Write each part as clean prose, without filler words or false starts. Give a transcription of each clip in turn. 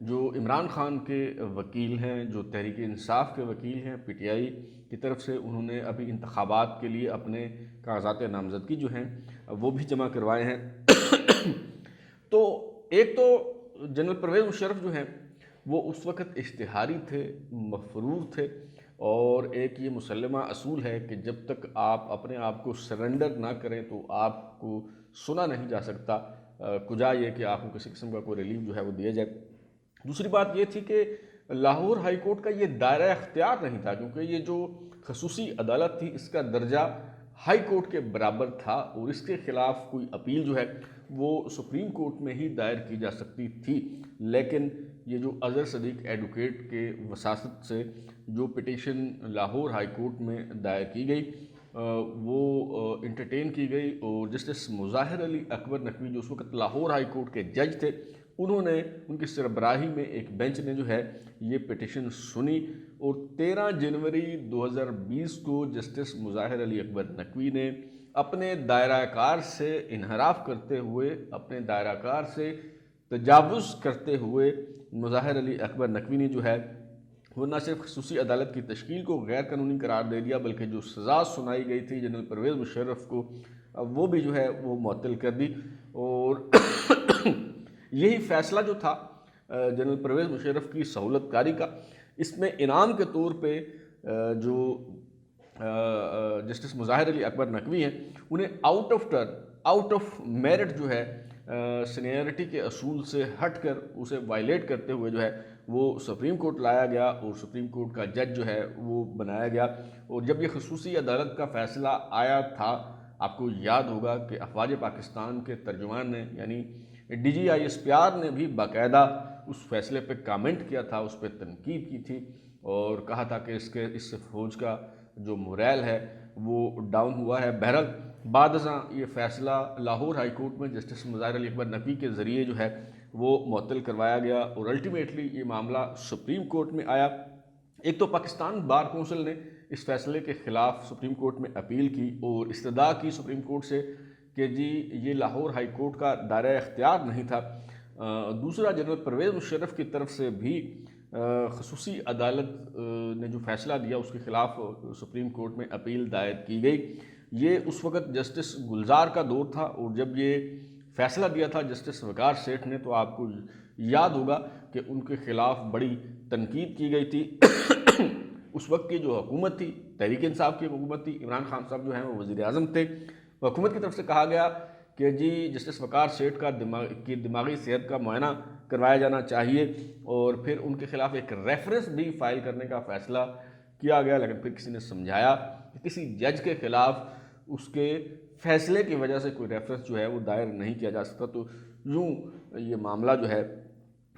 जो इमरान खान के वकील हैं, जो तहरीक इंसाफ के वकील हैं पीटीआई की तरफ से, उन्होंने अभी इंतखाबात के लिए अपने कागजात नामजदगी जो हैं वो भी जमा करवाए हैं। तो एक तो जनरल परवेज़ मुशर्रफ जो हैं वो उस वक़्त इश्तिहारी थे, मफरूर थे, और एक ये मुसल्लमा असूल है कि जब तक आप अपने आप को सरेंडर ना करें तो आपको सुना नहीं जा सकता, कुजा ये कि आपको किसी किस्म का कोई रिलीफ जो है वो दिया जाए। दूसरी बात ये थी कि लाहौर हाई कोर्ट का ये दायरा इख्तियार नहीं था, क्योंकि ये जो खसूसी अदालत थी इसका दर्जा हाई कोर्ट के बराबर था और इसके ख़िलाफ़ कोई अपील जो है वो सुप्रीम कोर्ट में ही दायर की जा सकती थी। लेकिन ये जो अज़हर सदीक एडवोकेट के वसासत से जो पिटीशन लाहौर हाई कोर्ट में दायर की गई वो इंटरटेन की गई, और जस्टिस मुज़ाहिर अली अकबर नकवी जो उस वक्त लाहौर हाई कोर्ट के जज थे, उन्होंने, उनकी सरबराही में एक बेंच ने जो है ये पिटीशन सुनी, और 13 जनवरी 2020 को जस्टिस मुज़ाहिर अली अकबर नकवी ने अपने दायराकार से इनहराफ करते हुए, अपने दायराकार से तजावुज़ करते हुए मुज़ाहिर अली अकबर नकवी ने जो है वो न सिर्फ खसूसी अदालत की तश्कील को गैर कानूनी करार दे दिया, बल्कि जो सज़ा सुनाई गई थी जनरल परवेज़ मुशर्रफ को वो भी जो है वो मुअत्तल कर दी। और यही फ़ैसला जो था जनरल परवेज़ मुशर्रफ की सहूलतकारी का, इसमें इनाम के तौर पे जो जस्टिस मुज़ाहिर अली अकबर नकवी हैं उन्हें out of turn, out of merit जो है सीनियरिटी के असूल से हटकर उसे वायलेट करते हुए जो है वो सुप्रीम कोर्ट लाया गया और सुप्रीम कोर्ट का जज जो है वो बनाया गया। और जब ये खसूसी अदालत का फ़ैसला आया था, आपको याद होगा कि अफवाज पाकिस्तान के तर्जुमान ने यानी DGI ने भी बाकायदा उस फैसले पे कमेंट किया था, उस पर तनकीद की थी और कहा था कि इससे फ़ौज का जो मोरल है वो डाउन हुआ है। बहरहाल बादशाह ये फ़ैसला लाहौर हाई कोर्ट में जस्टिस मुज़ाहिर अली अकबर नकवी के ज़रिए जो है वो मुअत्तल करवाया गया और अल्टीमेटली ये मामला सुप्रीम कोर्ट में आया। एक तो पाकिस्तान बार कौंसिल ने इस फैसले के ख़िलाफ़ सुप्रीम कोर्ट में अपील की और इस्तदा की सुप्रीम कोर्ट से कि जी ये लाहौर हाई कोर्ट का दायरा इख्तियार नहीं था। दूसरा, जनरल परवेज़ मुशर्रफ की तरफ से भी खसूसी अदालत ने जो फ़ैसला दिया उसके ख़िलाफ़ सुप्रीम कोर्ट में अपील दायर की गई। ये उस वक़्त जस्टिस गुलजार का दौर था और जब ये फ़ैसला दिया था जस्टिस वक़ार सेठ ने, तो आपको याद होगा कि उनके ख़िलाफ़ बड़ी तनकीद की गई थी। उस वक्त की जो हुकूमत थी, तहरीक इंसाफ की हुकूमत थी, इमरान खान साहब जो हैं वो वज़ीर आज़म थे, हुकूमत की तरफ से कहा गया कि जी जस्टिस वक़ार सेठ का दिमागी सेहत का मुआयना करवाया जाना चाहिए और फिर उनके ख़िलाफ़ एक रेफरेंस भी फ़ाइल करने का फ़ैसला किया गया। लेकिन फिर किसी ने समझाया कि किसी जज के ख़िलाफ़ उसके फ़ैसले की वजह से कोई रेफरेंस जो है वो दायर नहीं किया जा सकता, तो यूँ ये मामला जो है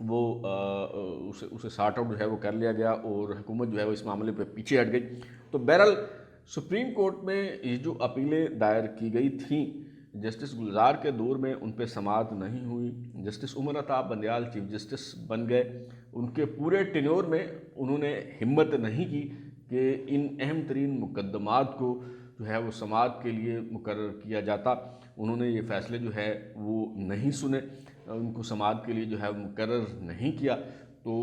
वो उसे सार्ट आउट जो है वो कर लिया गया और हुकूमत जो है वो इस मामले पे पीछे हट गई। तो बहरहाल सुप्रीम कोर्ट में ये जो अपीलें दायर की गई थीं जस्टिस गुलजार के दौर में उन पर समाअत नहीं हुई। Justice Umar Ata Bandial chief justice बन गए, उनके पूरे टेन्योर में उन्होंने हिम्मत नहीं की कि इन अहम तरीन मुकदमात को जो है वो समाअत के लिए मुकर्रर किया जाता। उन्होंने ये फ़ैसले जो है वो नहीं सुने, उनको समाअत के लिए जो है मुकर्रर नहीं किया। तो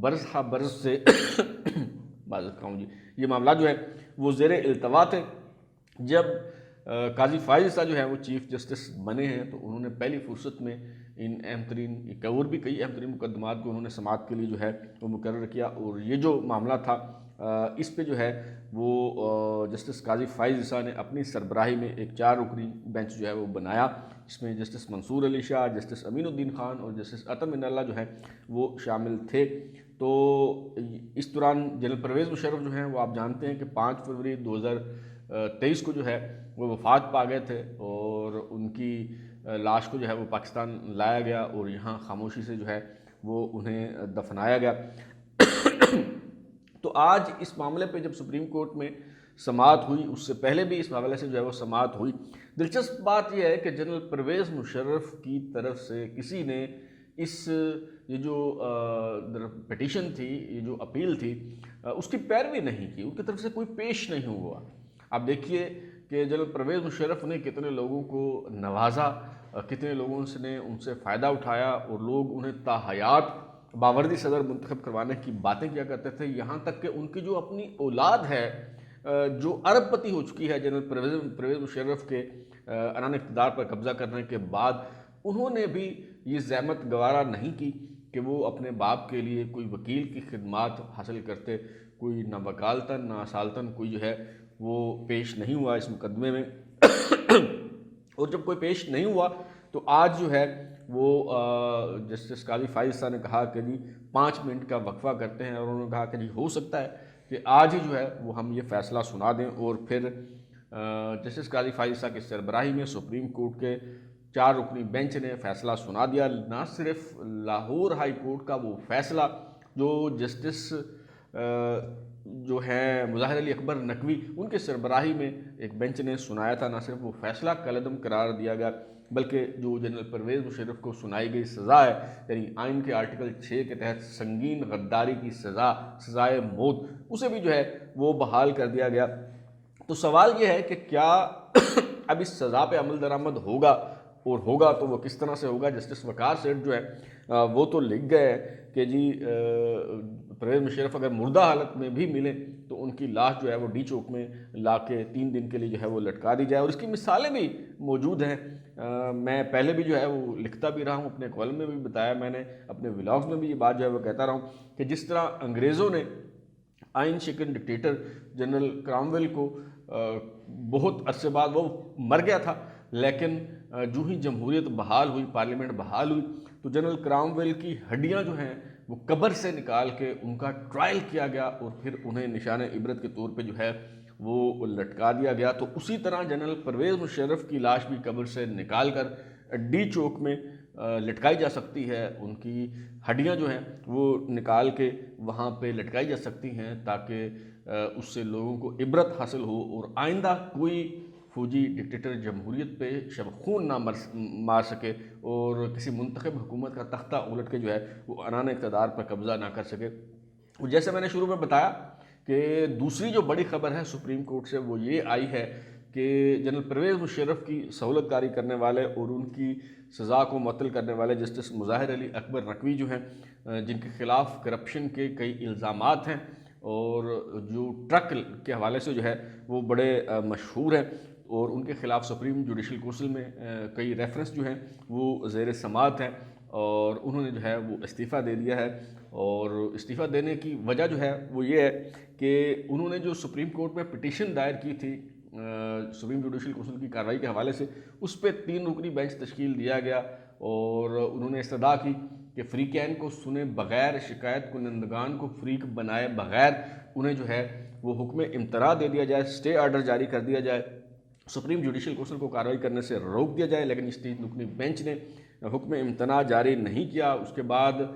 बरस हा बरस से बात कहूँ जी, ये मामला जो है वो ज़ेर इल्तवा थे। जब काजी फ़ाइज़ ईसा जो है वो चीफ़ जस्टिस बने हैं तो उन्होंने पहली फुर्सत में इन अहम तरीन और भी कई अहम तरीन मुकदमात को उन्होंने समाअत के लिए जो है वो मुकर्रर किया। और ये जो मामला था इस पे जो है वो जस्टिस काजी फ़ाइज़ ईसा ने अपनी सरबराही में एक 4 रुकनी बेंच जो है वो बनाया। इसमें जस्टिस मंसूर अली शाह, जस्टिस अमीनुद्दीन खान और जस्टिस अतम इनाल्ला जो है वो शामिल थे। तो इस दौरान जनरल परवेज़ मुशर्रफ जो हैं वो आप जानते हैं कि 5 फरवरी 2023 को जो है वो वफ़ात पा गए थे और उनकी लाश को जो है वो पाकिस्तान लाया गया और यहाँ खामोशी से जो है वो उन्हें दफनाया गया। तो आज इस मामले पे जब सुप्रीम कोर्ट में समाअत हुई, उससे पहले भी इस मामले से जो है वो समाअत हुई। दिलचस्प बात यह है कि जनरल परवेज़ मुशर्रफ की तरफ से किसी ने ये जो पिटीशन थी, ये जो अपील थी, उसकी पैरवी नहीं की, उनकी तरफ से कोई पेश नहीं हुआ। आप देखिए कि जनरल परवेज़ मुशर्रफ ने कितने लोगों को नवाजा, कितने लोगों ने उनसे फ़ायदा उठाया और लोग उन्हें ताहयात बावर्दी सदर मुंतखब करवाने की बातें किया करते थे, यहाँ तक कि उनकी जो अपनी औलाद है जो अरबपति हो चुकी है जनरल परवेज़ मुशर्रफ के अनान इक़्तिदार पर कब्ज़ा करने के बाद, उन्होंने भी ये ज़हमत गवारा नहीं की कि वो अपने बाप के लिए कोई वकील की खिदमात हासिल करते। कोई ना वकालतन ना असालतन कोई जो है वो पेश नहीं हुआ इस मुकदमे में। और जब कोई पेश नहीं हुआ तो आज जो है वो जस्टिस काजी फाइज साहब ने कहा कि जी 5 मिनट का वक्फा करते हैं, और उन्होंने कहा कि जी हो सकता है कि आज ही जो है वो हम ये फ़ैसला सुना दें। और फिर जस्टिस काजी फाइज साहब की सरबराही में सुप्रीम कोर्ट के 4 रुकनी बेंच ने फ़ैसला सुना दिया। ना सिर्फ लाहौर हाई कोर्ट का वो फ़ैसला जो जस्टिस जो है मुज़ाहिर अली अकबर नकवी उनके सरबराही में एक बेंच ने सुनाया था, ना सिर्फ वो फ़ैसला कलअदम करार दिया गया बल्कि जो जनरल परवेज़ मुशर्रफ को सुनाई गई सज़ा है, यानी आइन के आर्टिकल 6 के तहत संगीन गद्दारी की सज़ा, सज़ाए मौत, उसे भी जो है वो बहाल कर दिया गया। तो सवाल ये है कि क्या अब इस सज़ा पे अमल दरामद होगा, और होगा तो वो किस तरह से होगा। जस्टिस वकार सेठ जो है वो तो लिख गए कि जी परवेज़ मुशर्रफ अगर मुर्दा हालत में भी मिले तो उनकी लाश जो है वो डी चौक में ला के 3 दिन के लिए जो है वो लटका दी जाए। और इसकी मिसालें भी मौजूद हैं। मैं पहले भी जो है वो लिखता भी रहा हूँ, अपने कॉलम में भी बताया मैंने, अपने व्लॉग्स में भी ये बात जो है वो कहता रहा हूँ कि जिस तरह अंग्रेज़ों ने आइन शिकन डिक्टेटर जनरल क्रामवेल को बहुत अरसे बाद, वो मर गया था, लेकिन जो ही जमहूरियत बहाल हुई, पार्लियामेंट बहाल हुई, तो जनरल क्रामवेल की हड्डियां जो हैं वो कब्र से निकाल के उनका ट्रायल किया गया और फिर उन्हें निशान इबरत के तौर पे जो है वो लटका दिया गया। तो उसी तरह जनरल परवेज़ मुशर्रफ की लाश भी कब्र से निकाल कर डी चौक में लटकाई जा सकती है। उनकी हड्डियां जो हैं वो निकाल के वहाँ पे लटकाई जा सकती हैं ताकि उससे लोगों को इबरत हासिल हो और आइंदा कोई फौजी डिक्टेटर जमहूरियत पे शब खून ना मार सके और किसी मुंतखब हुकूमत का तख्ता उलट के जो है वो अनान इक़्तिदार पर कब्ज़ा ना कर सके। और जैसे मैंने शुरू में बताया कि दूसरी जो बड़ी खबर है सुप्रीम कोर्ट से वो ये आई है कि जनरल परवेज़ मुशर्रफ की सहूलतकारी करने वाले और उनकी सज़ा को मुअत्तल करने वाले जस्टिस मुज़ाहिर अली अकबर नकवी जो हैं, जिनके ख़िलाफ़ करप्शन के कई इल्ज़ामात हैं और जो ट्रक के हवाले से जो है वो बड़े मशहूर हैं, और उनके ख़िलाफ़ सुप्रीम जुडिशल काउंसिल में कई रेफरेंस जो हैं वो ज़ेर समाअत हैं, और उन्होंने जो है वो इस्तीफ़ा दे दिया है। और इस्तीफ़ा देने की वजह जो है वो ये है कि उन्होंने जो सुप्रीम कोर्ट में पिटीशन दायर की थी सुप्रीम जुडिशल काउंसिल की कार्रवाई के हवाले से, उस पर 3 रुकनी बेंच तश्कील दिया गया और उन्होंने इस्तदा की कि फ़रीक़ैन को सुने बग़ैर, शिकायत कुनंदगान को फ़रीक बनाए बग़ैर उन्हें जो है वो हुक्म इम्तरा दे दिया जाए, स्टे ऑर्डर जारी कर दिया जाए, सुप्रीम जुडिशल काउंसिल को कार्रवाई करने से रोक दिया जाए। लेकिन इस 3 रुकनी बेंच ने हुक्म इम्तना जारी नहीं किया। उसके बाद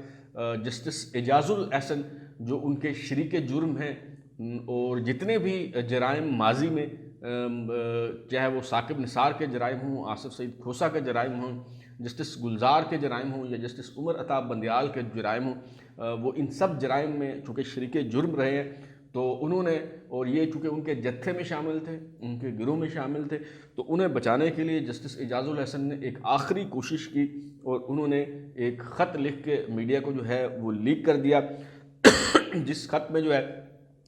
जस्टिस एजाजुल एहसन जो उनके शरीक जुर्म हैं और जितने भी जराइम माजी में, चाहे वो साकिब निसार के जराइम हों, आसिफ सईद खोसा के जराइम हों, जस्टिस गुलजार के जराइम हों या जस्टिस उमर अताब बंदियाल के जराइम हों, वो इन सब जराइम में चूँकि शरीक जुर्म रहे हैं तो उन्होंने, और ये चूँकि उनके जत्थे में शामिल थे, उनके गिरोह में शामिल थे, तो उन्हें बचाने के लिए जस्टिस एजाजुल एहसन ने एक आखिरी कोशिश की और उन्होंने एक ख़त लिख के मीडिया को जो है वो लीक कर दिया जिस ख़त में जो है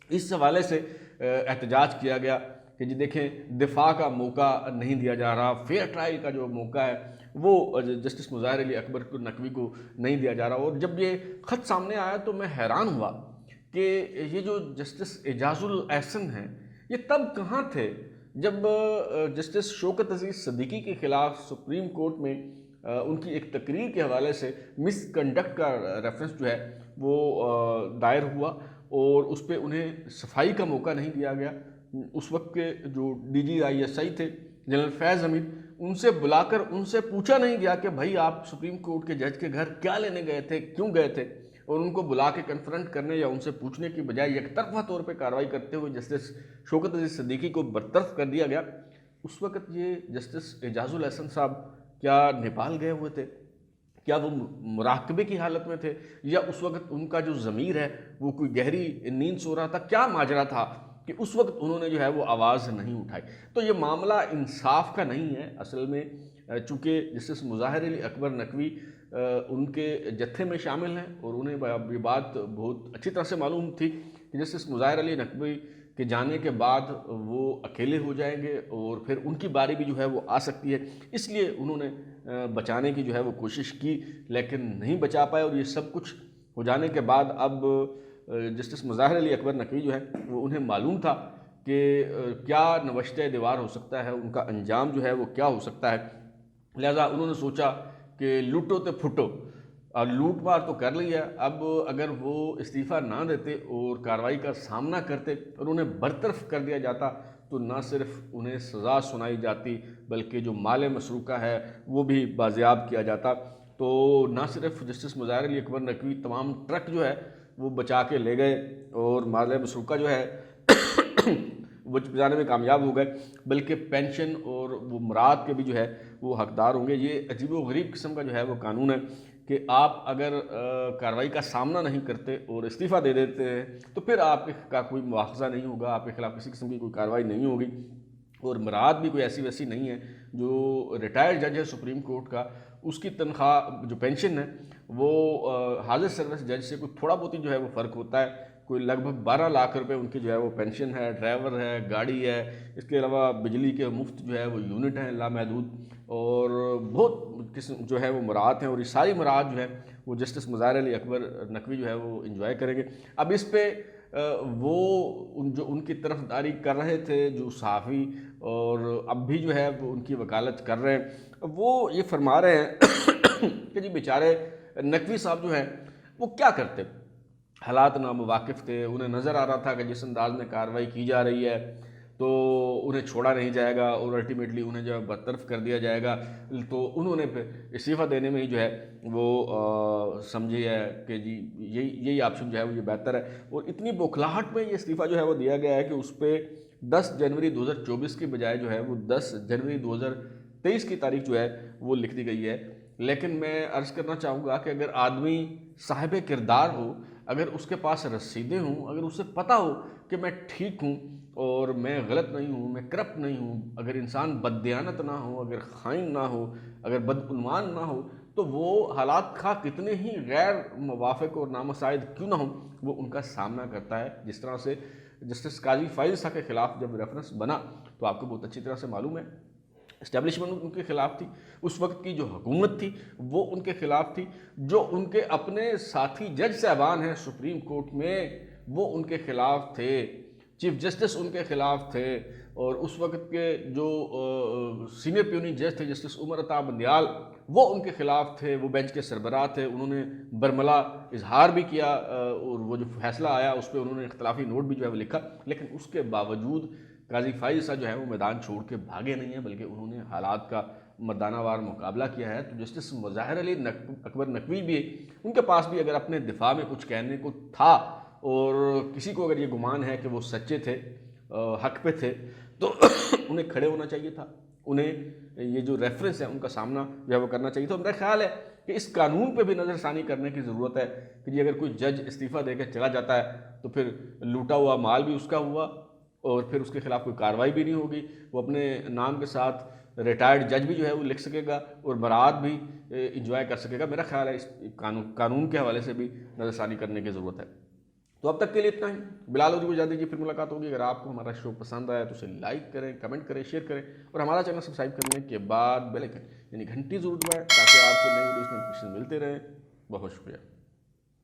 इस हवाले से एहतजाज किया गया कि जी देखें, दिफा का मौका नहीं दिया जा रहा, फेयर ट्रायल का जो मौका है वो जस्टिस मुज़ाहिर अली अकबर नकवी को नहीं दिया जा रहा। और जब ये ख़त सामने आया तो मैं हैरान हुआ कि ये जो जस्टिस एजाजुल एहसन हैं ये तब कहाँ थे जब जस्टिस शौकत अजीज़ सिद्दीकी के ख़िलाफ़ सुप्रीम कोर्ट में उनकी एक तकरीर के हवाले से मिसकंडक्ट का रेफरेंस जो है वो दायर हुआ और उस पर उन्हें सफाई का मौका नहीं दिया गया। उस वक्त के जो DGISI थे जनरल फैज़ हमीद, उनसे बुलाकर उनसे पूछा नहीं गया कि भाई आप सुप्रीम कोर्ट के जज के घर क्या लेने गए थे, क्यों गए थे, और उनको बुला के कन्फ्रंट करने या उनसे पूछने की बजाय एकतरफा तौर पे कार्रवाई करते हुए जस्टिस शौकत अजीज़ सिद्दीकी को बरतरफ कर दिया गया। उस वक्त ये जस्टिस एजाजुल एहसन साहब क्या नेपाल गए हुए थे, क्या वो मुराकबे की हालत में थे, या उस वक्त उनका जो ज़मीर है वो कोई गहरी नींद सो रहा था, क्या माजरा था कि उस वक्त उन्होंने जो है वो आवाज़ नहीं उठाई। तो ये मामला इंसाफ का नहीं है असल में, चूँकि जस्टिस मुज़ाहिर अली अकबर नकवी उनके जत्थे में शामिल हैं और उन्हें ये बात बहुत अच्छी तरह से मालूम थी कि जस्टिस मुज़ाहिर अली नकवी के जाने के बाद वो अकेले हो जाएंगे और फिर उनकी बारी भी जो है वो आ सकती है, इसलिए उन्होंने बचाने की जो है वो कोशिश की लेकिन नहीं बचा पाए। और ये सब कुछ हो जाने के बाद अब जस्टिस मुज़ाहिर अली अकबर नकवी जो है वो उन्हें मालूम था कि क्या नवश्ते दीवार हो सकता है, उनका अंजाम जो है वो क्या हो सकता है। लिहाजा उन्होंने सोचा कि लूटो तो फुटो, और लूट मार तो कर ली है, अब अगर वो इस्तीफ़ा ना देते और कार्रवाई का सामना करते और उन्हें बरतरफ कर दिया जाता तो ना सिर्फ उन्हें सज़ा सुनाई जाती बल्कि जो माल मसरूका है वो भी बाजियाब किया जाता। तो ना सिर्फ जस्टिस मुज़ाहिर अली अकबर नकवी तमाम ट्रक जो है वो बचा के ले गए और माल मसरूका जो है वो बचाने में कामयाब हो गए, बल्कि पेंशन और वो मुराद के भी जो है वो हकदार होंगे। ये अजीब व गरीब किस्म का जो है वो कानून है कि आप अगर कार्रवाई का सामना नहीं करते और इस्तीफ़ा दे देते हैं तो फिर आपका कोई मुआवजा नहीं होगा, आपके खिलाफ किसी किस्म की कोई कार्रवाई नहीं होगी। और मुराद भी कोई ऐसी वैसी नहीं है, जो रिटायर्ड जज है सुप्रीम कोर्ट का उसकी तनख्वाह जो पेंशन है वो हाजिर सर्विस जज से कुछ थोड़ा बहुत ही जो है वो फ़र्क होता है। कोई लगभग 12 लाख रुपए उनकी जो है वो पेंशन है, ड्राइवर है, गाड़ी है, इसके अलावा बिजली के मुफ्त जो है वो यूनिट हैं लामहदूद, और बहुत किस्म जो है वो मुराद हैं। और ये सारी मुराद जो है वो जस्टिस मुज़ाहिर अली अकबर नकवी जो है वो इंजॉय करेंगे। अब इस पे वो जो उनकी तरफदारी कर रहे थे जो सहाफ़ी और अब भी जो है वो उनकी वकालत कर रहे हैं, वो ये फरमा रहे हैं कि जी बेचारे नकवी साहब जो हैं वो क्या करते, हालात नामुवाकिफ़ थे, उन्हें नज़र आ रहा था कि जिस अंदाज में कार्रवाई की जा रही है तो उन्हें छोड़ा नहीं जाएगा और अल्टीमेटली उन्हें जो है बरतरफ कर दिया जाएगा। तो उन्होंने फिर इस्तीफ़ा देने में ही जो है वो समझी है कि जी यही ऑप्शन जो है वो ये बेहतर है। और इतनी बौखलाहट में ये इस्तीफ़ा जो है वो दिया गया है कि उस पर 10 जनवरी 2024 की बजाय जो है वो 10 जनवरी 2023 की तारीख जो है वो लिख दी गई है। लेकिन मैं अर्ज़ करना चाहूँगा कि अगर आदमी साहिब किरदार हो, अगर उसके पास रसीदें हों, अगर उसे पता हो कि मैं ठीक हूँ और मैं गलत नहीं हूँ, मैं करप्ट नहीं हूँ, अगर इंसान बददियानत ना हो, अगर खाइन ना हो, अगर बदउनवान ना हो, तो वो हालात खा कितने ही गैर मुवाफ़िक और नामसाइद क्यों ना हो वो उनका सामना करता है। जिस तरह से जस्टिस काजी फ़ाइज़ साहब के ख़िलाफ़ जब रेफरेंस बना तो आपको बहुत अच्छी तरह से मालूम है इस्टेब्लिशमेंट उनके खिलाफ थी, उस वक्त की जो हुकूमत थी वो उनके खिलाफ थी, जो उनके अपने साथी जज साहबान हैं सुप्रीम कोर्ट में वो उनके खिलाफ थे, चीफ जस्टिस उनके खिलाफ थे। और उस वक्त के जो सीनियर प्यूनी जज थे जस्टिस उमर अता बंदियाल वो उनके खिलाफ थे, वो बेंच के सरबराह थे, उन्होंने बरमला इजहार भी किया और वो जो फैसला आया उस पर उन्होंने इख्तलाफी नोट भी जो है वो लिखा। लेकिन उसके बावजूद काजी फ़ाइज़ साहब जो है वो मैदान छोड़ के भागे नहीं हैं, बल्कि उन्होंने हालात का मर्दानावार मुकाबला किया है। तो जस्टिस मुज़ाहिर अली अकबर नकवी भी उनके पास भी अगर अपने दिफा में कुछ कहने को था और किसी को अगर ये गुमान है कि वो सच्चे थे, हक पे थे, तो उन्हें खड़े होना चाहिए था, उन्हें ये जो रेफरेंस है उनका सामना जो है वो करना चाहिए था। मेरा ख्याल है कि इस कानून पे भी नज़रसानी करने की ज़रूरत है कि जी अगर कोई जज इस्तीफ़ा देकर चला जाता है तो फिर लूटा हुआ माल भी उसका हुआ और फिर उसके खिलाफ कोई कार्रवाई भी नहीं होगी, वो अपने नाम के साथ रिटायर्ड जज भी जो है वो लिख सकेगा और बरात भी इंजॉय कर सकेगा। मेरा ख्याल है इस कानून के हवाले से भी नज़रसानी करने की ज़रूरत है। तो अब तक के लिए इतना ही। बिलाल को इजाज़त दीजिए, फिर मुलाकात होगी। अगर आपको हमारा शो पसंद आया तो उसे लाइक करें, कमेंट करें, शेयर करें और हमारा चैनल सब्सक्राइब करने के बाद बेल आइकन यानी घंटी ज़रूर दबाएं ताकि आपको नई वीडियोज़ नोटिफिकेशन मिलते रहें। बहुत शुक्रिया।